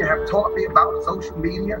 media have taught me about social media.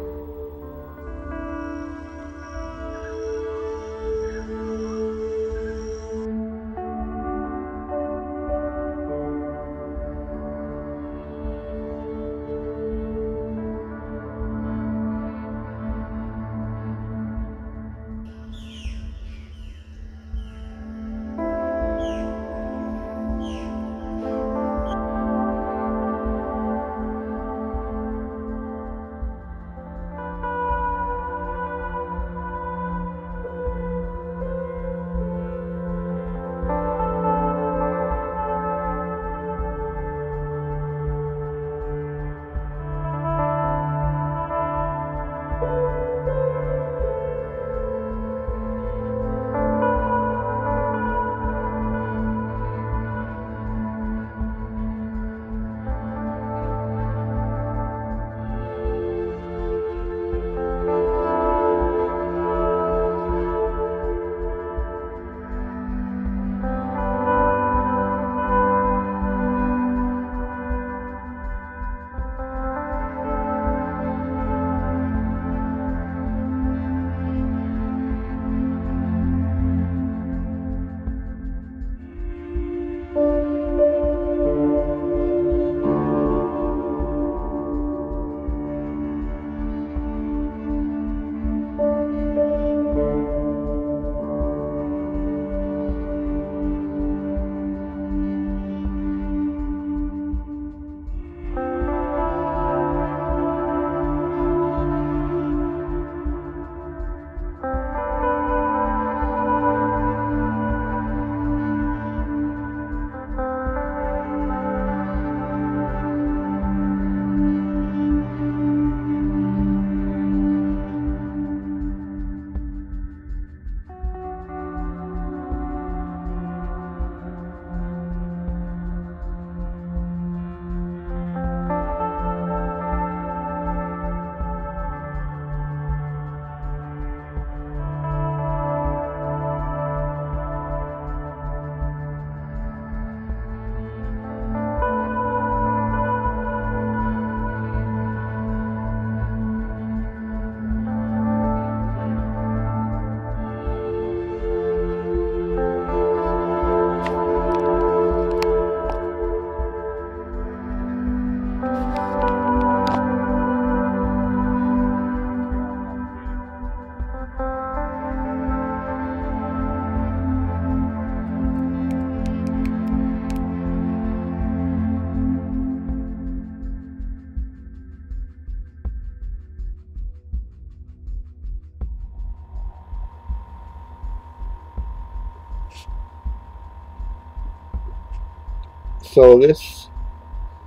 So this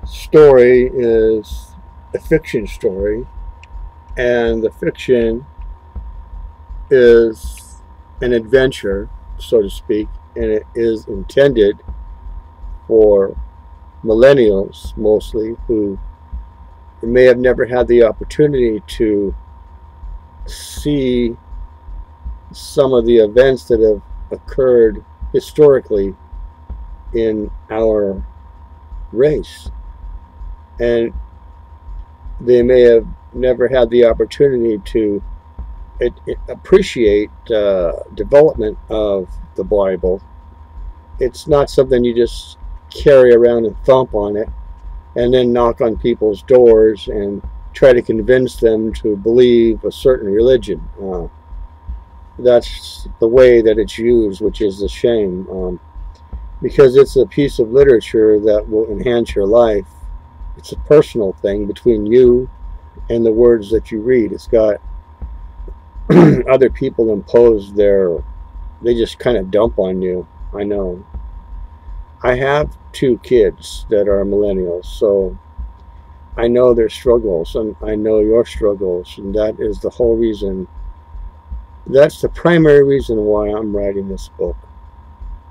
story is a fiction story, and the fiction is an adventure, so to speak, and it is intended for millennials mostly, who may have never had the opportunity to see some of the events that have occurred historically in our race, and they may have never had the opportunity to appreciate development of the Bible. It's not something you just carry around and thump on it and then knock on people's doors and try to convince them to believe a certain religion. That's the way that it's used, which is a shame, because it's a piece of literature that will enhance your life. It's a personal thing between you and the words that you read. It's got other people impose they just kind of dump on you. I know. I have 2 kids that are millennials, so I know their struggles, and I know your struggles, and that is the whole reason. That's the primary reason why I'm writing this book,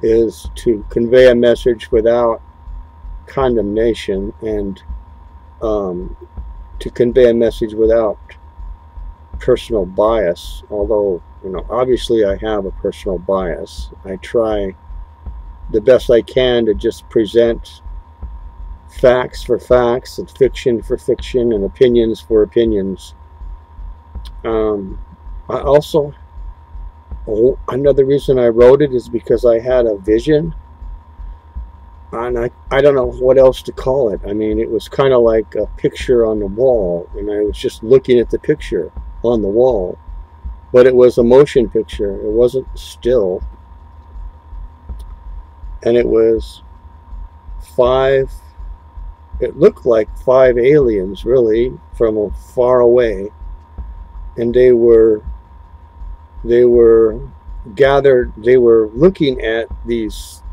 is to convey a message without condemnation, and to convey a message without personal bias. Although, obviously I have a personal bias. I try the best I can to just present facts for facts, and fiction for fiction, and opinions for opinions. I also, another reason I wrote it is because I had a vision, and I don't know what else to call it. I mean, it was kind of like a picture on the wall, and I was just looking at the picture on the wall, but it was a motion picture. It wasn't still, and it was it looked like 5 aliens, really, from far away, and they were gathered. They were looking at these.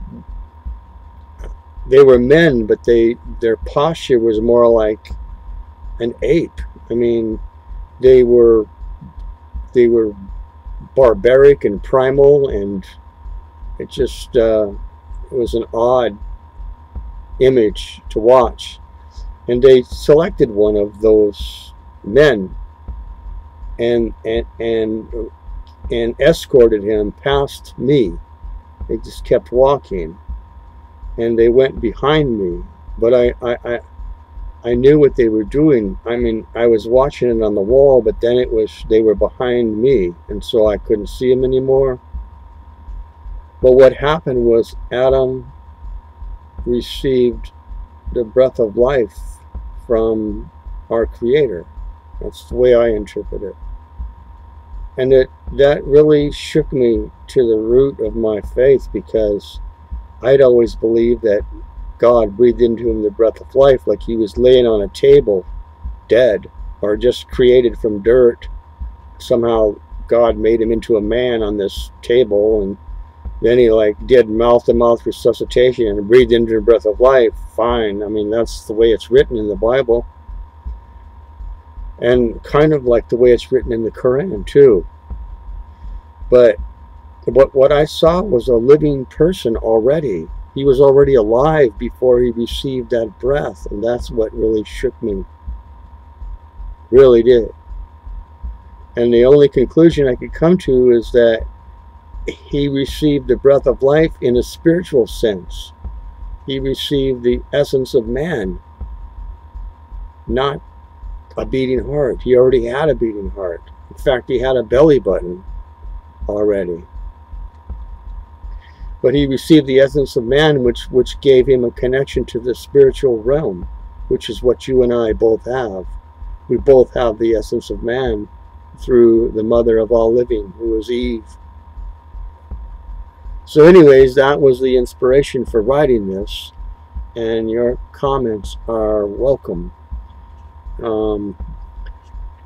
They were men, but their posture was more like an ape. I mean, they were barbaric and primal, and it just it was an odd image to watch. And they selected one of those men and escorted him past me. They just kept walking, and they went behind me, but I knew what they were doing. I mean, I was watching it on the wall, but then they were behind me, and so I couldn't see them anymore. But what happened was Adam received the breath of life from our Creator. That's the way I interpret it. And that really shook me to the root of my faith, because I'd always believed that God breathed into him the breath of life, like he was laying on a table dead, or just created from dirt. Somehow God made him into a man on this table, and then he did mouth-to-mouth resuscitation and breathed into the breath of life. Fine. I mean, that's the way it's written in the Bible, and kind of like the way it's written in the Quran too. But what I saw was a living person already. He was already alive before he received that breath, and that's what really shook me. Really did. And the only conclusion I could come to is that he received the breath of life in a spiritual sense. He received the essence of man, not a beating heart. He already had a beating heart. In fact, he had a belly button already. But he received the essence of man, which gave him a connection to the spiritual realm, which is what you and I both have. We both have the essence of man through the mother of all living, who is Eve. So anyways, that was the inspiration for writing this, and your comments are welcome. On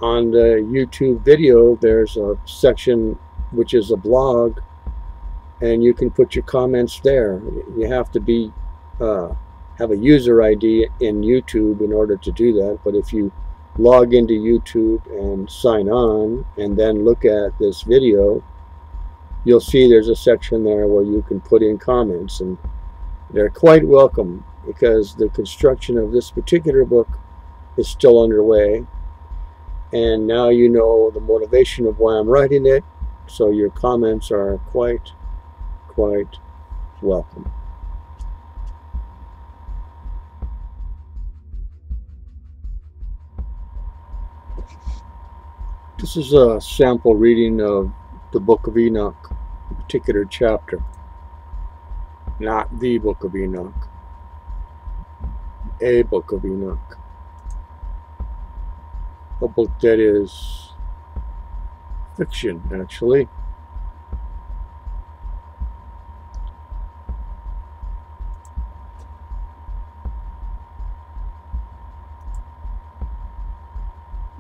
the YouTube video, there's a section which is a blog, and you can put your comments there. You have to be have a user ID in YouTube in order to do that, but if you log into YouTube and sign on and then look at this video, you'll see there's a section there where you can put in comments, and they're quite welcome, because the construction of this particular book is still underway, and now you know the motivation of why I'm writing it, so your comments are quite welcome. This is a sample reading of the Book of Enoch, a particular chapter, not the Book of Enoch, a Book of Enoch, a book that is fiction, actually.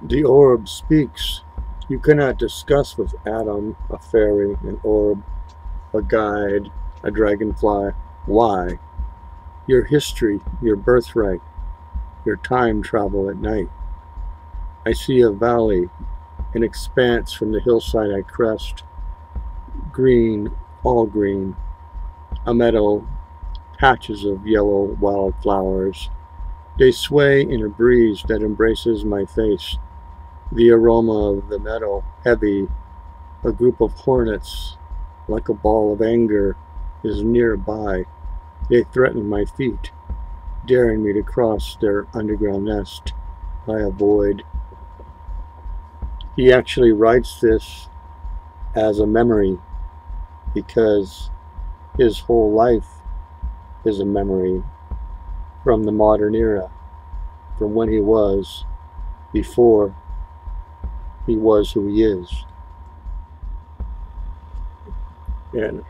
The orb speaks. You cannot discuss with Adam, a fairy, an orb, a guide, a dragonfly. Why? Your history, your birthright, your time travel at night. I see a valley, an expanse from the hillside I crest. Green, all green. A meadow, patches of yellow wildflowers. They sway in a breeze that embraces my face. The aroma of the meadow, heavy. A group of hornets, like a ball of anger, is nearby. They threaten my feet. daring me to cross their underground nest. I avoid. He actually writes this as a memory because his whole life is a memory from the modern era, from when he was before he was who he is. And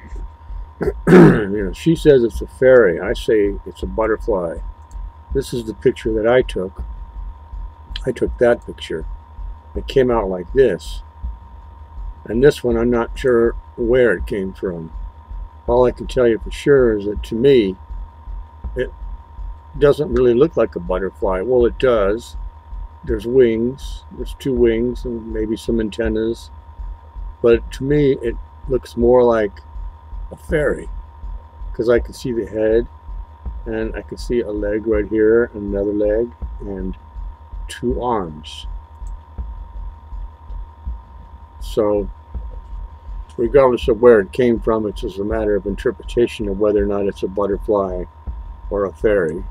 she says it's a fairy. I say it's a butterfly. This is the picture that I took. I took that picture. It came out like this. And this one, I'm not sure where it came from. All I can tell you for sure is that to me, it doesn't really look like a butterfly. Well, it does. There's wings. There's 2 wings and maybe some antennas. But to me, it looks more like a fairy, because I can see the head, and I can see a leg right here, and another leg, and 2 arms. So regardless of where it came from, it's just a matter of interpretation of whether or not it's a butterfly or a fairy.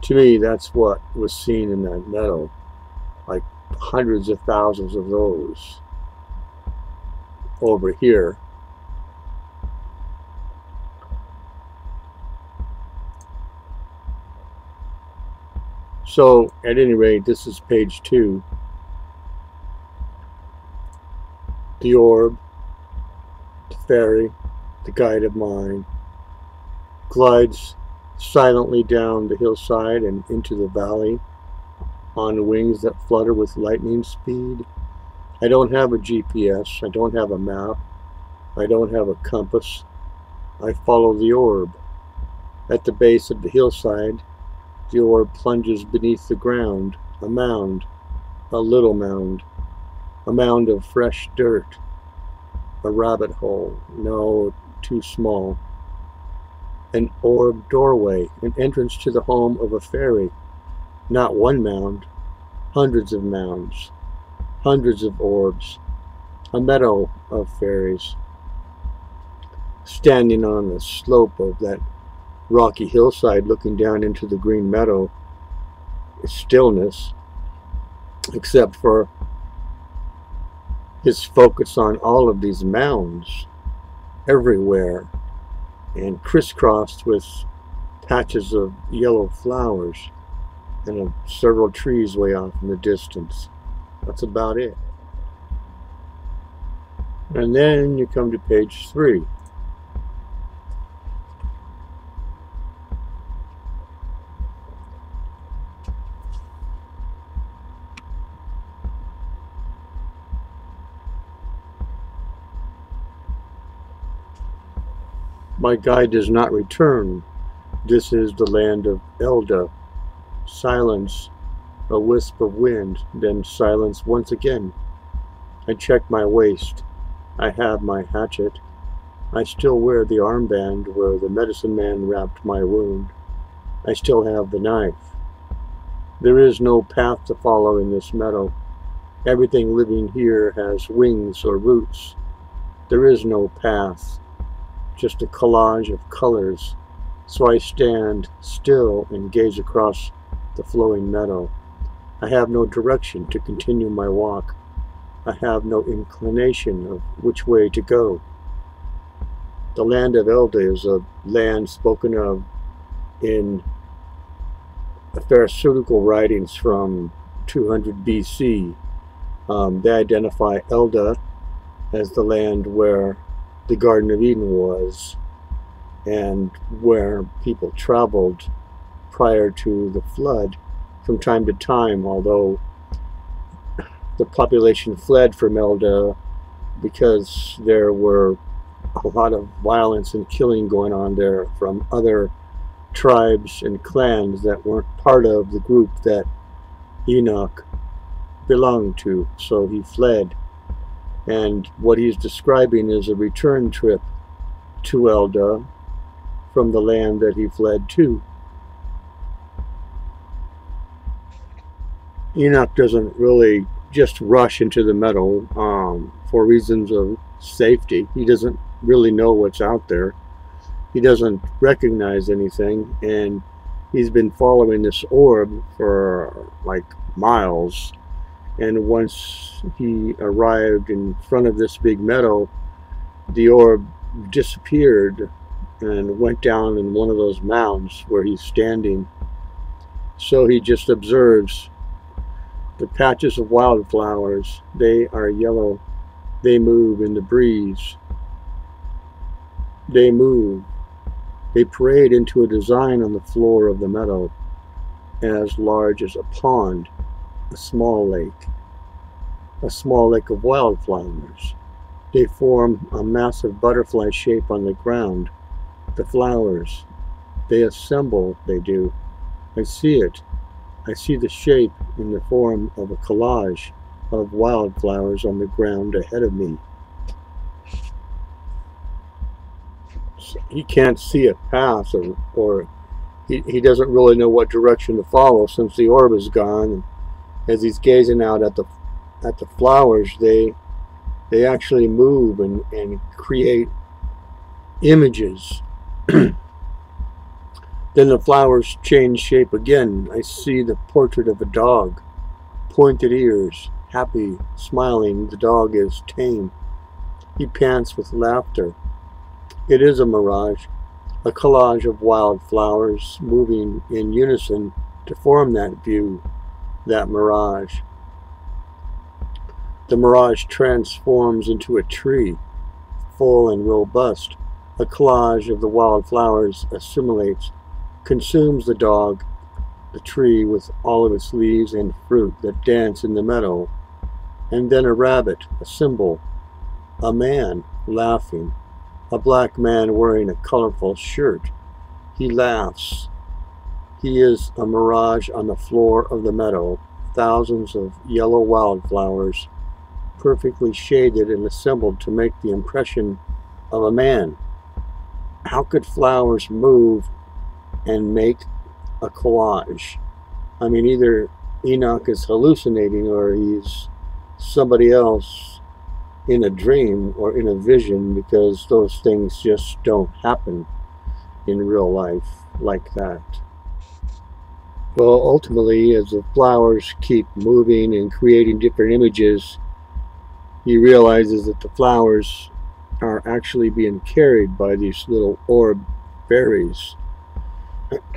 To me, that's what was seen in that meadow, like hundreds of thousands of those over here. So at any rate, this is page 2. The orb, the fairy, the guide of mine, glides silently down the hillside and into the valley on wings that flutter with lightning speed. I don't have a GPS, I don't have a map, I don't have a compass. I follow the orb. At the base of the hillside, the orb plunges beneath the ground, a mound, a little mound, a mound of fresh dirt, a rabbit hole, no, too small, an orb doorway, an entrance to the home of a fairy. Not one mound, hundreds of mounds, hundreds of orbs, a meadow of fairies. Standing on the slope of that rocky hillside looking down into the green meadow is stillness, except for his focus on all of these mounds everywhere and crisscrossed with patches of yellow flowers and of several trees way off in the distance. That's about it. And then you come to page 3. My guide does not return. This is the land of Elda. Silence, a wisp of wind, then silence once again. I check my waist. I have my hatchet. I still wear the armband where the medicine man wrapped my wound. I still have the knife. There is no path to follow in this meadow. Everything living here has wings or roots. There is no path, just a collage of colors. So I stand still and gaze across the flowing meadow. I have no direction to continue my walk. I have no inclination of which way to go. The land of Elda is a land spoken of in the pharisaical writings from 200 BC. They identify Elda as the land where the Garden of Eden was and where people traveled prior to the flood from time to time, although the population fled from Elda because there were a lot of violence and killing going on there from other tribes and clans that weren't part of the group that Enoch belonged to. So he fled, and what he's describing is a return trip to Elda from the land that he fled to. Enoch doesn't really just rush into the meadow for reasons of safety. He doesn't really know what's out there. He doesn't recognize anything, and he's been following this orb for like miles, and once he arrived in front of this big meadow, the orb disappeared and went down in one of those mounds where he's standing. So he just observes the patches of wildflowers. They are yellow. They move in the breeze. They move. They parade into a design on the floor of the meadow as large as a pond, a small lake of wildflowers. They form a massive butterfly shape on the ground. The flowers, they assemble, they do. I see it. I see the shape in the form of a collage of wildflowers on the ground ahead of me. So he can't see a path, or he doesn't really know what direction to follow since the orb is gone. And as he's gazing out at the flowers, they actually move and create images. Then the flowers change shape again. I see the portrait of a dog, pointed ears, happy, smiling. The dog is tame. He pants with laughter. It is a mirage, a collage of wildflowers moving in unison to form that view, that mirage. The mirage transforms into a tree, full and robust. A collage of the wildflowers assimilates, consumes the dog, the tree with all of its leaves and fruit that dance in the meadow, and then a rabbit, a symbol, a man laughing, a black man wearing a colorful shirt. He laughs. He is a mirage on the floor of the meadow, thousands of yellow wildflowers, perfectly shaded and assembled to make the impression of a man. How could flowers move and make a collage? I mean, either Enoch is hallucinating or he's somebody else in a dream or in a vision, because those things just don't happen in real life like that. Well, ultimately, as the flowers keep moving and creating different images, he realizes that the flowers are actually being carried by these little orb fairies.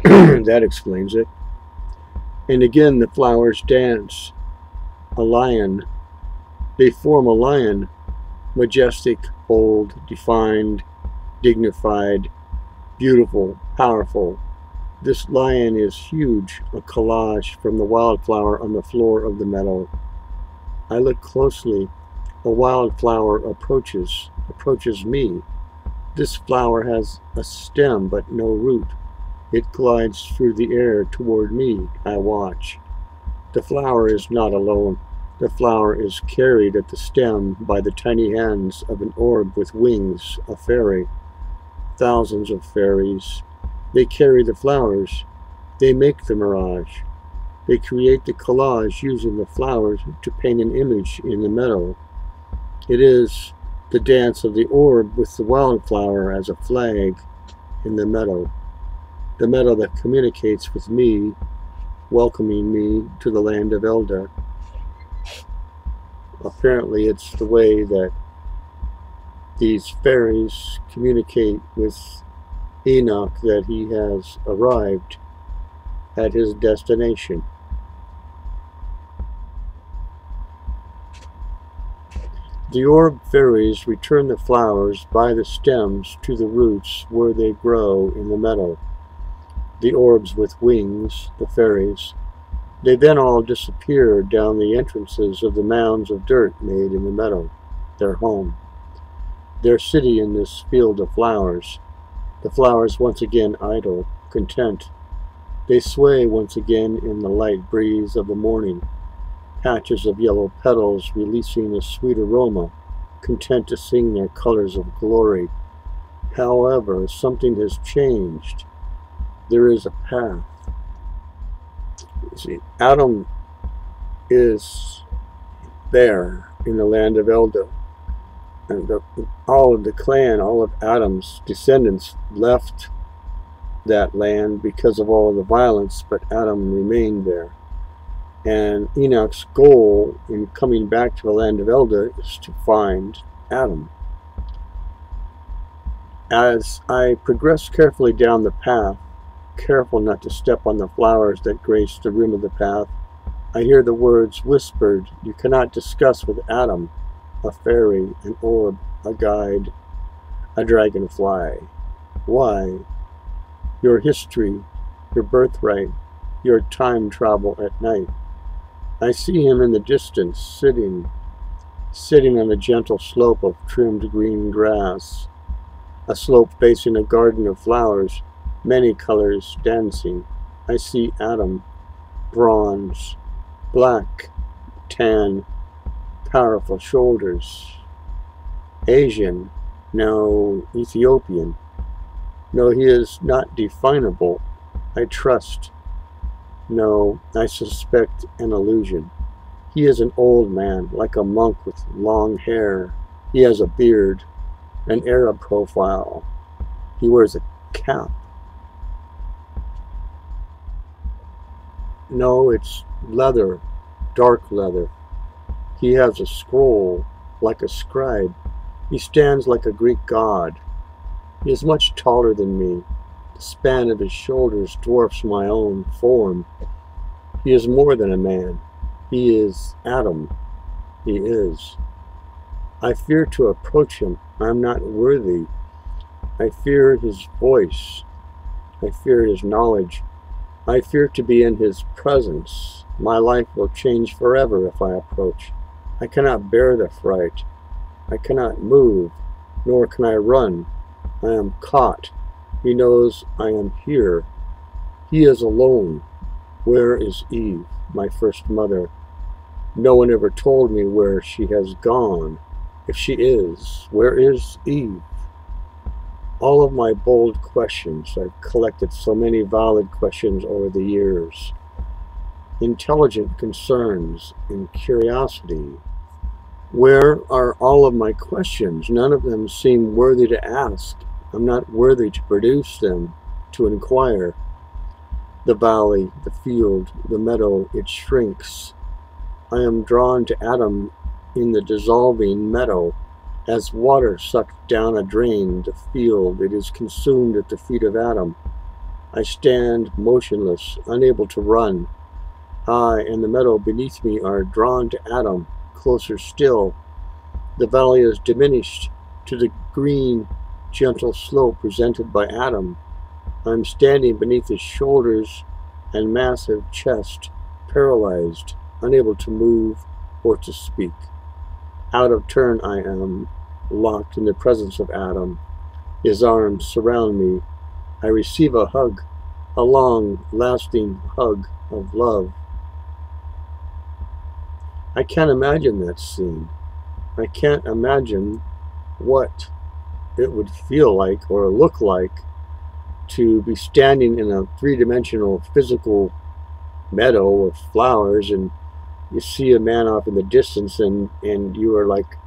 That explains it. And again, the flowers dance. A lion. They form a lion. Majestic, bold, defined, dignified, beautiful, powerful. This lion is huge, a collage from the wildflower on the floor of the meadow. I look closely. A wildflower approaches me. This flower has a stem but no root. It glides through the air toward me. I watch. The flower is not alone. The flower is carried at the stem by the tiny hands of an orb with wings, a fairy. Thousands of fairies. They carry the flowers. They make the mirage. They create the collage using the flowers to paint an image in the meadow. It is the dance of the orb with the wildflower as a flag in the meadow that communicates with me, welcoming me to the land of Elda. Apparently it's the way that these fairies communicate with Enoch that he has arrived at his destination. The orb fairies return the flowers by the stems to the roots where they grow in the meadow. The orbs with wings, the fairies, they then all disappear down the entrances of the mounds of dirt made in the meadow, their home, their city in this field of flowers. The flowers once again idle, content. They sway once again in the light breeze of the morning, patches of yellow petals releasing a sweet aroma, content to sing their colors of glory. However, something has changed. There is a path. See, Adam is there in the land of Elda. And all of the clan, all of Adam's descendants left that land because of all the violence, but Adam remained there. And Enoch's goal in coming back to the land of Elda is to find Adam. As I progress carefully down the path, careful not to step on the flowers that grace the rim of the path, I hear the words whispered, "You cannot discuss with Adam, a fairy, an orb, a guide, a dragonfly. Why? Your history, your birthright, your time travel at night." I see him in the distance, sitting on a gentle slope of trimmed green grass, a slope facing a garden of flowers, many colors dancing. I see Adam, bronze, black, tan, powerful shoulders, Asian, no Ethiopian. No, he is not definable. I trust. No, I suspect an illusion. He is an old man, like a monk with long hair. He has a beard, an Arab profile. He wears a cap. No, it's leather, dark leather. He has a scroll, like a scribe. He stands like a Greek god. He is much taller than me. The span of his shoulders dwarfs my own form. He is more than a man. He is Adam. He is. I fear to approach him. I am not worthy. I fear his voice. I fear his knowledge. I fear to be in his presence. My life will change forever if I approach. I cannot bear the fright. I cannot move, nor can I run. I am caught. He knows I am here. He is alone. Where is Eve, my first mother? No one ever told me where she has gone. If she is, where is Eve? All of my bold questions, I've collected so many valid questions over the years. Intelligent concerns and curiosity. Where are all of my questions? None of them seem worthy to ask. I'm not worthy to produce them, to inquire. The valley, the field, the meadow, it shrinks. I am drawn to Adam in the dissolving meadow. As water sucked down a drain, the field, it is consumed at the feet of Adam. I stand motionless, unable to run. I and the meadow beneath me are drawn to Adam, closer still. The valley is diminished to the green, gentle slope presented by Adam. I'm standing beneath his shoulders and massive chest, paralyzed, unable to move or to speak. Out of turn I am, locked in the presence of Adam. His arms surround me. I receive a hug, a long, lasting hug of love. I can't imagine that scene. I can't imagine what it would feel like or look like to be standing in a three-dimensional physical meadow of flowers, and you see a man off in the distance, and you are like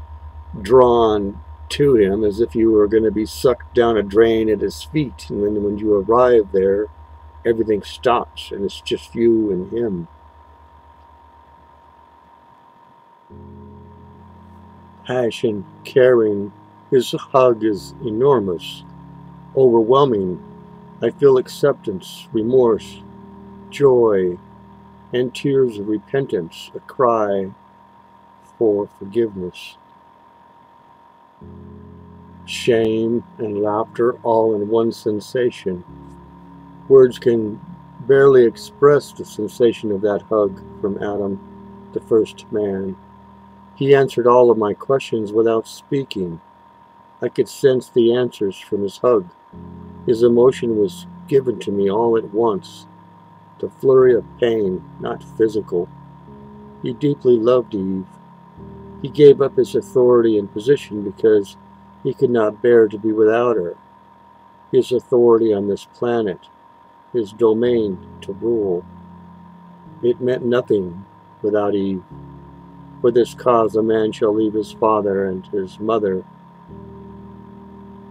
drawn to him as if you were going to be sucked down a drain at his feet. And then when you arrive there, everything stops and it's just you and him. Passion, caring. His hug is enormous, overwhelming. I feel acceptance, remorse, joy, and tears of repentance, a cry for forgiveness. Shame and laughter all in one sensation. Words can barely express the sensation of that hug from Adam, the first man. He answered all of my questions without speaking. I could sense the answers from his hug. His emotion was given to me all at once. The flurry of pain, not physical. He deeply loved Eve. He gave up his authority and position because he could not bear to be without her. His authority on this planet, his domain to rule. It meant nothing without Eve. For this cause a man shall leave his father and his mother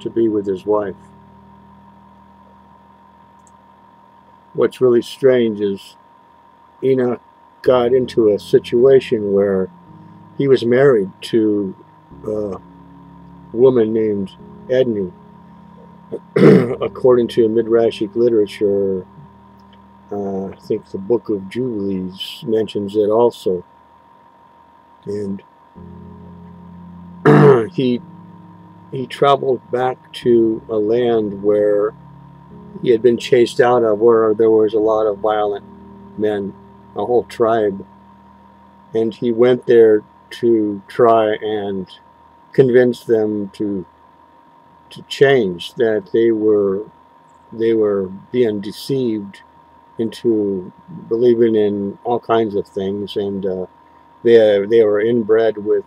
to be with his wife. what's really strange is Enoch got into a situation where he was married to a woman named Edney. According to Midrashic literature, I think the Book of Jubilees mentions it also. And he traveled back to a land where he had been chased out of, where there was a lot of violent men, a whole tribe. And he went there to try and convince them to change, that they were being deceived into believing in all kinds of things, and they were inbred with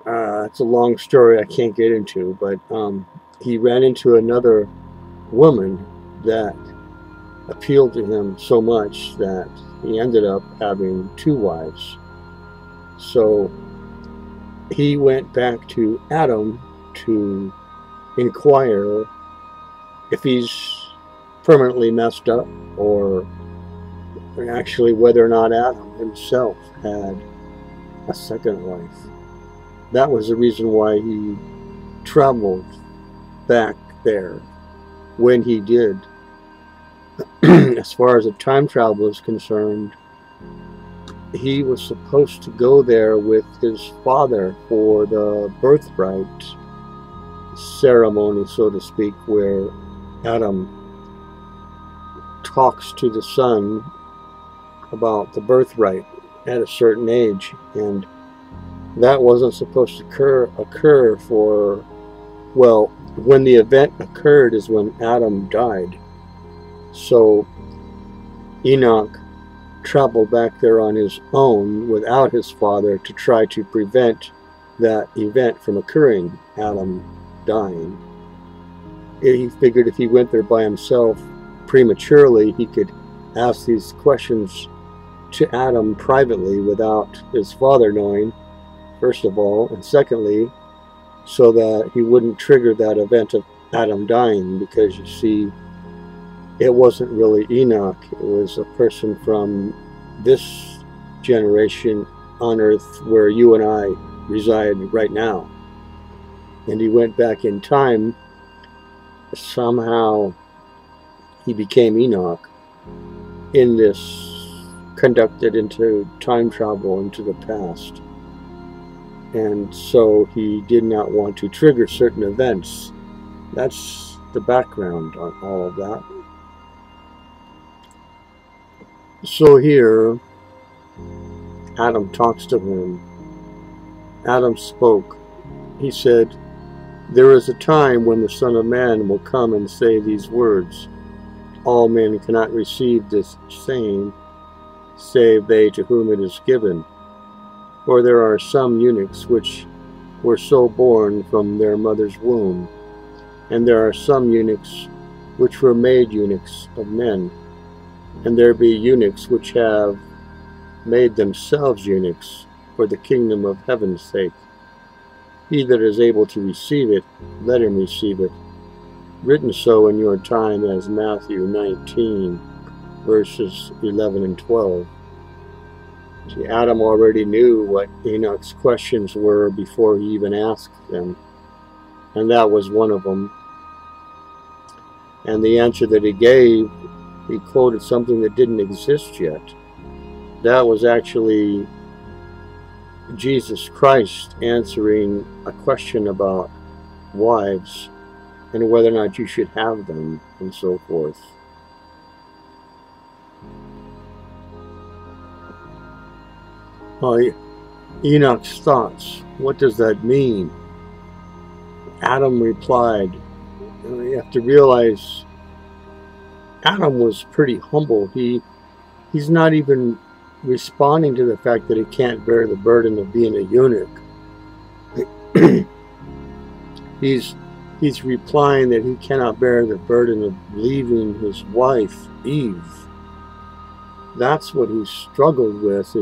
it's a long story I can't get into, but he ran into another woman that appealed to him so much that he ended up having 2 wives. So he went back to Adam to inquire if he's permanently messed up, or actually whether or not Adam himself had a second wife. That was the reason why he traveled back there when he did. As far as the time travel is concerned, he was supposed to go there with his father for the birthright ceremony, so to speak, where Adam talks to the son about the birthright at a certain age, and that wasn't supposed to occur for, well, when the event occurred is when Adam died. So Enoch traveled back there on his own without his father to try to prevent that event from occurring, Adam dying. He figured if he went there by himself prematurely, he could ask these questions to Adam privately without his father knowing, first of all, and secondly, so that he wouldn't trigger that event of Adam dying, because you see, it wasn't really Enoch, it was a person from this generation on earth where you and I reside right now. And he went back in time. Somehow he became Enoch in this conducted into time travel into the past. And so he did not want to trigger certain events. That's the background on all of that. So here, Adam talks to him. Adam spoke. He said, "There is a time when the Son of Man will come and say these words. All men cannot receive this saying, save they to whom it is given. For there are some eunuchs which were so born from their mother's womb, and there are some eunuchs which were made eunuchs of men, and there be eunuchs which have made themselves eunuchs for the kingdom of heaven's sake. He that is able to receive it, let him receive it. Written so in your time as Matthew 19, verses 11 and 12. See, Adam already knew what Enoch's questions were before he even asked them, and that was one of them. And the answer that he gave, he quoted something that didn't exist yet. That was actually Jesus Christ answering a question about wives and whether or not you should have them and so forth. Enoch's thoughts, what does that mean? Adam replied, you have to realize Adam was pretty humble. He's not even responding to the fact that he can't bear the burden of being a eunuch. He's replying that he cannot bear the burden of leaving his wife, Eve. That's what he struggled with.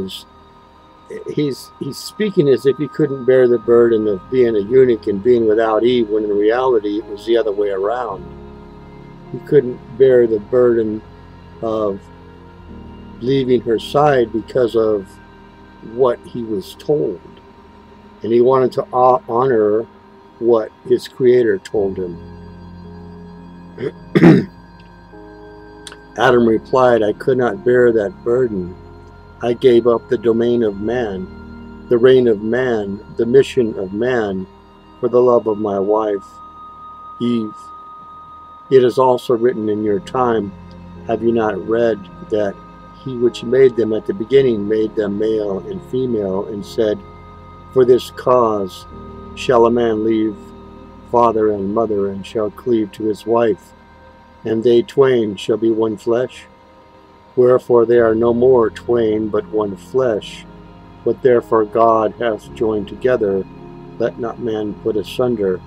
He's speaking as if he couldn't bear the burden of being a eunuch and being without Eve, when in reality it was the other way around. He couldn't bear the burden of leaving her side because of what he was told. And he wanted to honor what his Creator told him. Adam replied, I could not bear that burden. I gave up the domain of man, the reign of man, the mission of man, for the love of my wife, Eve. It is also written in your time, have you not read that he which made them at the beginning made them male and female, and said, for this cause shall a man leave father and mother, and shall cleave to his wife, and they twain shall be one flesh? Wherefore they are no more twain, but one flesh. What therefore God hath joined together, let not man put asunder.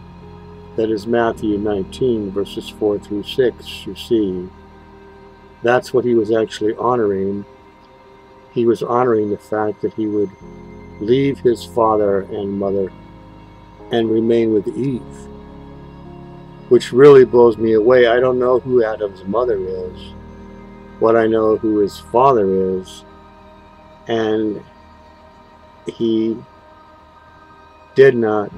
That is Matthew 19, verses 4 through 6, you see. That's what he was actually honoring. He was honoring the fact that he would leave his father and mother and remain with Eve, which really blows me away. I don't know who Adam's mother is. What I know who his father is, and he did not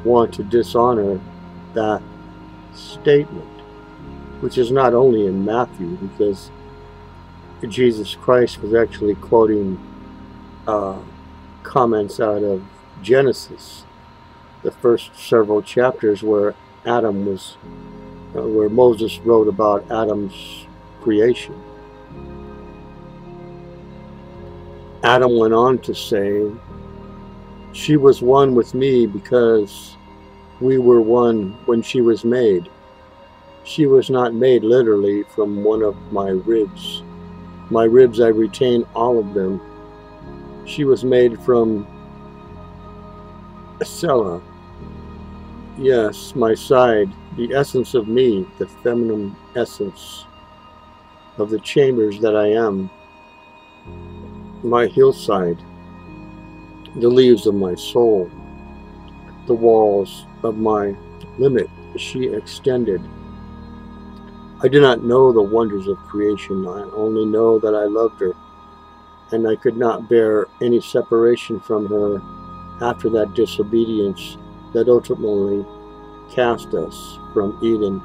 want to dishonor that statement, which is not only in Matthew, because Jesus Christ was actually quoting comments out of Genesis, the first several chapters where Adam was, where Moses wrote about Adam's creation. Adam went on to say, she was one with me because we were one when she was made. She was not made literally from one of my ribs. My ribs, I retain all of them. She was made from Selah. Yes, my side, the essence of me, the feminine essence of the chambers that I am. My hillside, the leaves of my soul, the walls of my limit, she extended. I do not know the wonders of creation. I only know that I loved her, and I could not bear any separation from her after that disobedience that ultimately cast us from Eden.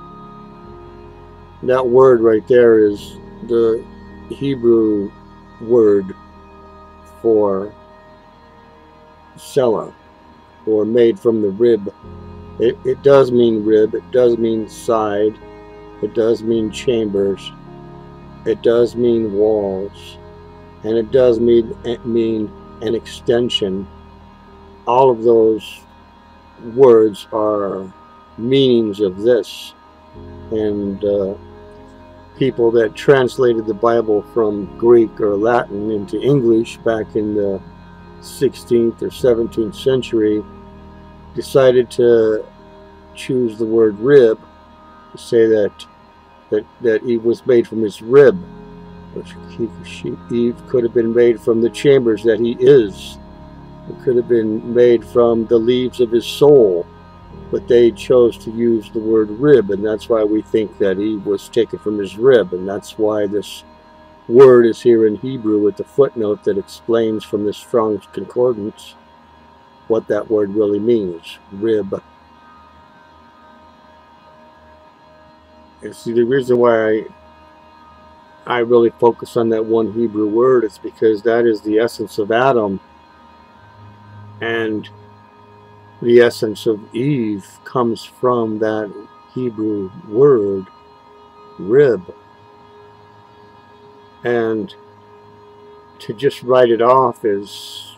That word right there is the Hebrew word for Selah, or made from the rib. It does mean rib, it does mean side, it does mean chambers, it does mean walls, and it does mean an extension. All of those words are meanings of this, and people that translated the Bible from Greek or Latin into English back in the 16th or 17th century decided to choose the word rib to say that Eve was made from his rib, which Eve could have been made from the chambers that he is. It could have been made from the leaves of his soul, but they chose to use the word rib, and that's why we think that Eve was taken from his rib, and that's why this word is here in Hebrew with the footnote that explains from the Strong's Concordance what that word really means, rib. And see, the reason why I really focus on that one Hebrew word is because that is the essence of Adam, and the essence of Eve comes from that Hebrew word, rib. And to just write it off is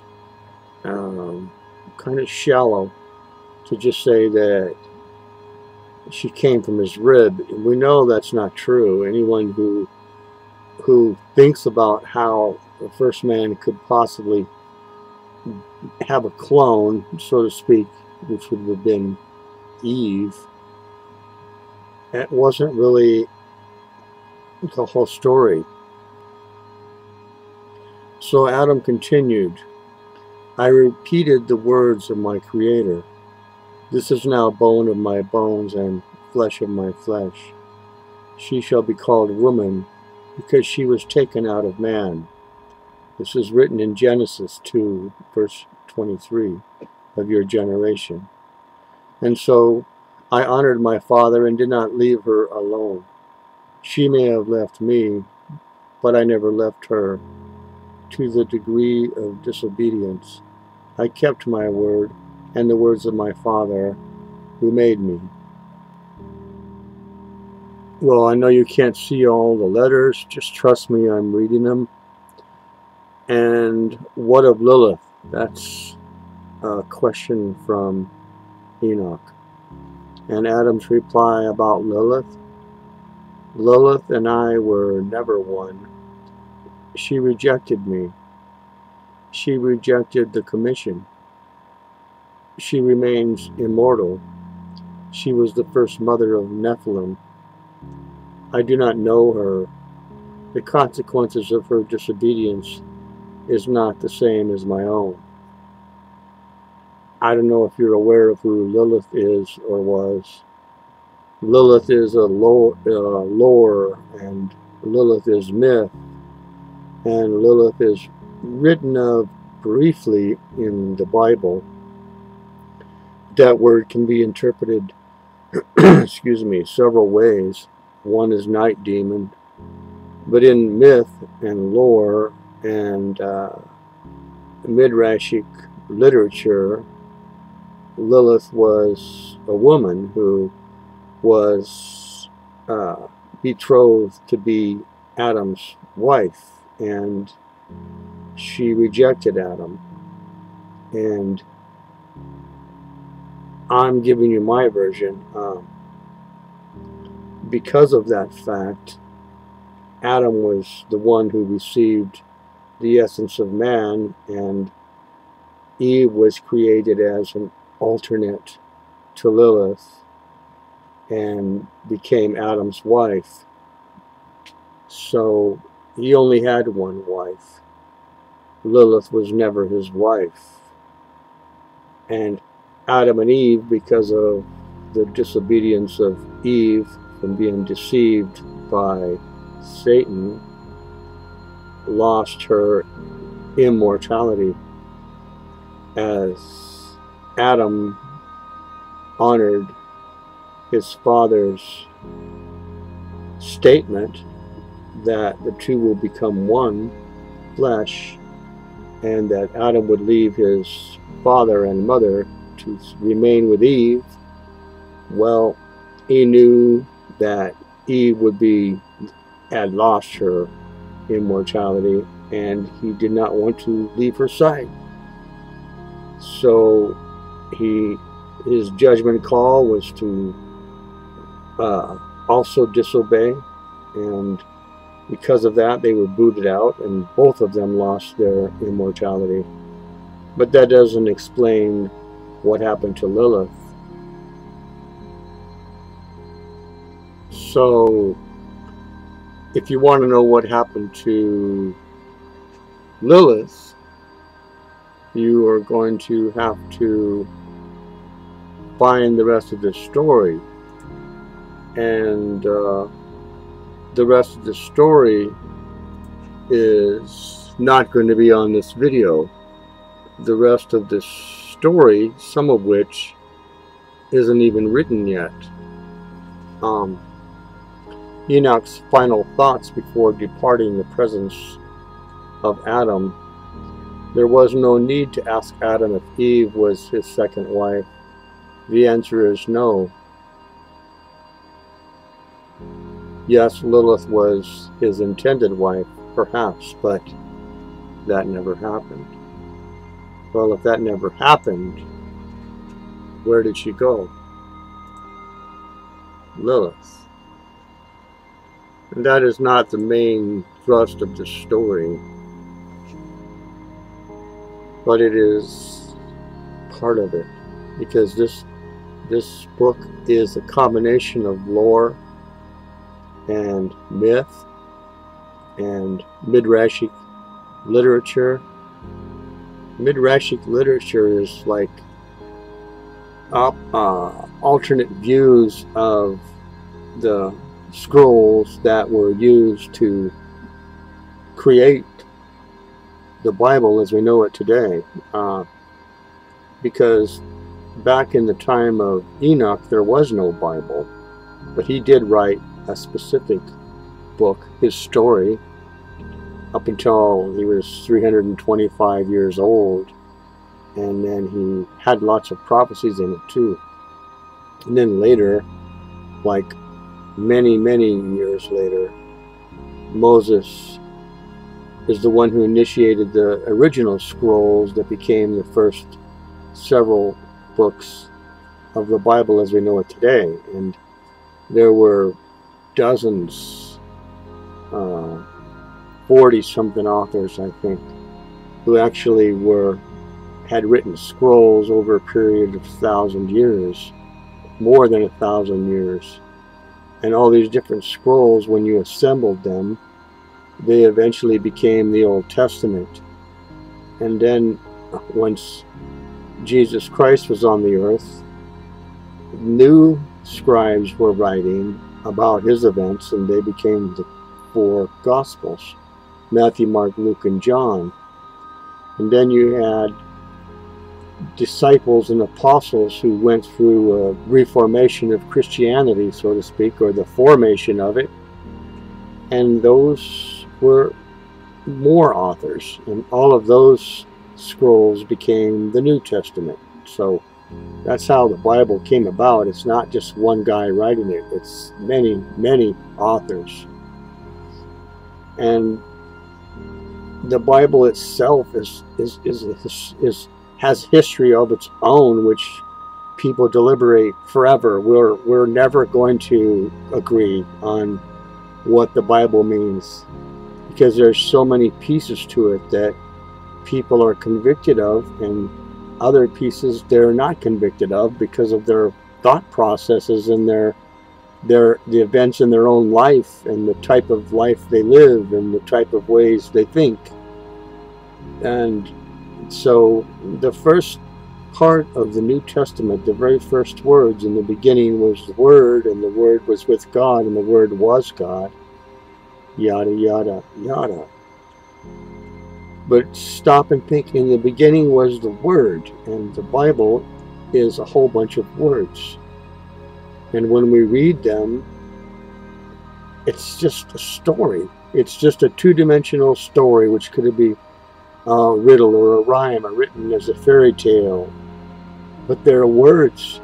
kind of shallow, to just say that she came from his rib. We know that's not true. Anyone who thinks about how the first man could possibly have a clone, so to speak, which would have been Eve, it wasn't really the whole story. So Adam continued, I repeated the words of my Creator. This is now bone of my bones and flesh of my flesh. She shall be called woman, because she was taken out of man. This is written in Genesis 2, verse 23, of your generation. And so I honored my father and did not leave her alone. She may have left me, but I never left her. To the degree of disobedience, I kept my word and the words of my Father who made me. Well, I know you can't see all the letters. Just trust me, I'm reading them. And what of Lilith? That's a question from Enoch. And Adam's reply about Lilith. Lilith and I were never one. She rejected me. She rejected the commission. She remains immortal. She was the first mother of Nephilim. I do not know her. The consequences of her disobedience is not the same as my own. I don't know if you're aware of who Lilith is or was. Lilith is a lore, and Lilith is myth, and Lilith is written of briefly in the Bible. That word can be interpreted excuse me, several ways. One is night demon, but in myth and lore and midrashic literature, Lilith was a woman who was betrothed to be Adam's wife, and she rejected Adam. And I'm giving you my version. Because of that fact, Adam was the one who received the essence of man, and Eve was created as an alternate to Lilith and became Adam's wife. So he only had one wife. Lilith was never his wife. And Adam and Eve, because of the disobedience of Eve from being deceived by Satan, lost her immortality, as Adam honored his father's statement that the two will become one flesh, and that Adam would leave his father and mother to remain with Eve. Well, he knew that Eve had lost her immortality, and he did not want to leave her side. So his judgment call was to also disobey, and because of that they were booted out, and both of them lost their immortality. But that doesn't explain what happened to Lilith. So if you want to know what happened to Lilith, you are going to have to find the rest of the story. And the rest of the story is not going to be on this video. The rest of the story, some of which isn't even written yet. Enoch's final thoughts before departing the presence of Adam. There was no need to ask Adam if Eve was his second wife. The answer is no. Yes, Lilith was his intended wife, perhaps, but that never happened. Well, if that never happened, where did she go? Lilith. And that is not the main thrust of the story, but it is part of it, because this book is a combination of lore and myth and midrashic literature. Midrashic literature is like alternate views of the scrolls that were used to create the Bible as we know it today. Because back in the time of Enoch, there was no Bible, but he did write a specific book, his story, up until he was 325 years old, and then he had lots of prophecies in it too. And then later, like many years later, Moses is the one who initiated the original scrolls that became the first several books of the Bible as we know it today. And there were dozens, 40-something authors, I think, who actually had written scrolls over a period of 1,000 years, more than 1,000 years. And all these different scrolls, when you assembled them, they eventually became the Old Testament. And then once Jesus Christ was on the earth, new scribes were writing about his events, and they became the 4 Gospels: Matthew, Mark, Luke, and John. And then you had disciples and apostles who went through a reformation of Christianity, so to speak, or the formation of it, and those were more authors, and all of those scrolls became the New Testament. So that's how the Bible came about. It's not just one guy writing it, it's many authors. And the Bible itself has history of its own, which people deliberate forever. We're never going to agree on what the Bible means, because there's so many pieces to it that people are convicted of, and other pieces they're not convicted of because of their thought processes and the events in their own life and the type of life they live and the type of ways they think. And so the first part of the New Testament, the very first words, in the beginning was the Word, and the Word was with God, and the Word was God, yada yada yada. But stop and think, in the beginning was the Word, and the Bible is a whole bunch of words. And when we read them, it's just a story. It's just a two-dimensional story, which could be a riddle or a rhyme, or written as a fairy tale. But they're words.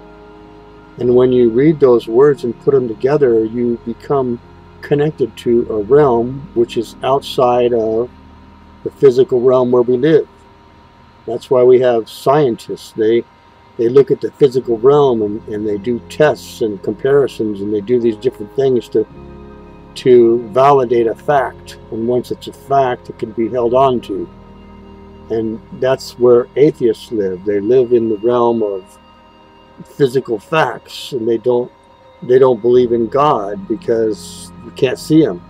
And when you read those words and put them together, you become connected to a realm which is outside of the physical realm where we live. That's why we have scientists. They look at the physical realm and they do tests and comparisons, and they do these different things to validate a fact. And once it's a fact, it can be held on to. And that's where atheists live. They live in the realm of physical facts, and they don't believe in God because you can't see him.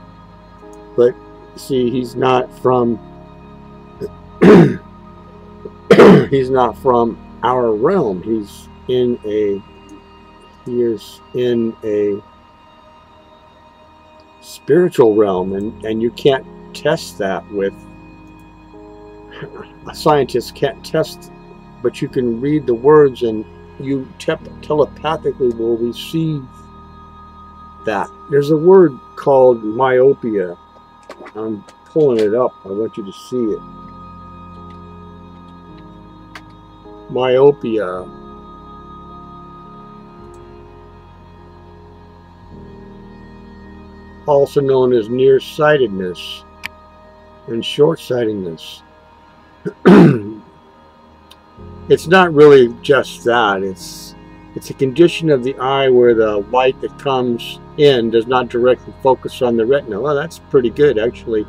But see, he's not from he's not from our realm. He is in a spiritual realm, and you can't test that with a scientist can't test, but you can read the words, and you telepathically will receive that. There's a word called myopia. I'm pulling it up. I want you to see it. Myopia. Also known as nearsightedness and short-sightedness. It's not really just that. It's a condition of the eye where the light that comes in does not directly focus on the retina. Well, that's pretty good, actually.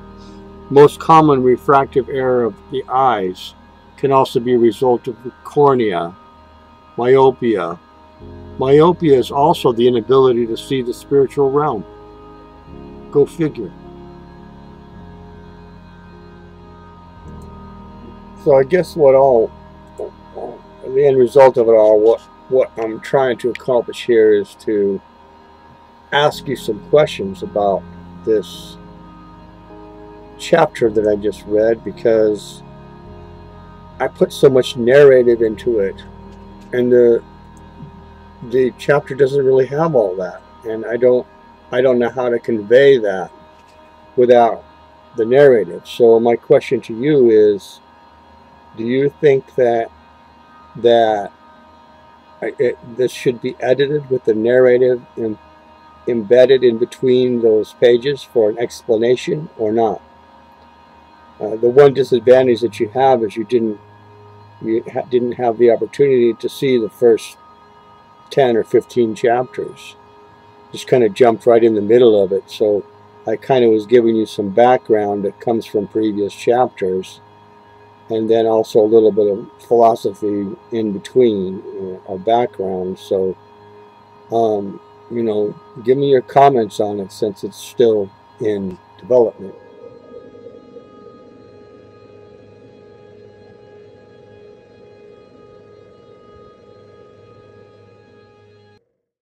Most common refractive error of the eyes can also be a result of cornea, myopia. Myopia is also the inability to see the spiritual realm. Go figure. So I guess the end result of it all, what I'm trying to accomplish here is to ask you some questions about this chapter that I just read, because I put so much narrative into it, and the chapter doesn't really have all that, and I don't know how to convey that without the narrative. So my question to you is, do you think that this should be edited with the narrative embedded in between those pages for an explanation, or not? The one disadvantage that you have is you didn't have the opportunity to see the first 10 or 15 chapters. Just kind of jumped right in the middle of it. So I kind of was giving you some background that comes from previous chapters, and then also a little bit of philosophy in between, our background. So, you know, give me your comments on it, since it's still in development.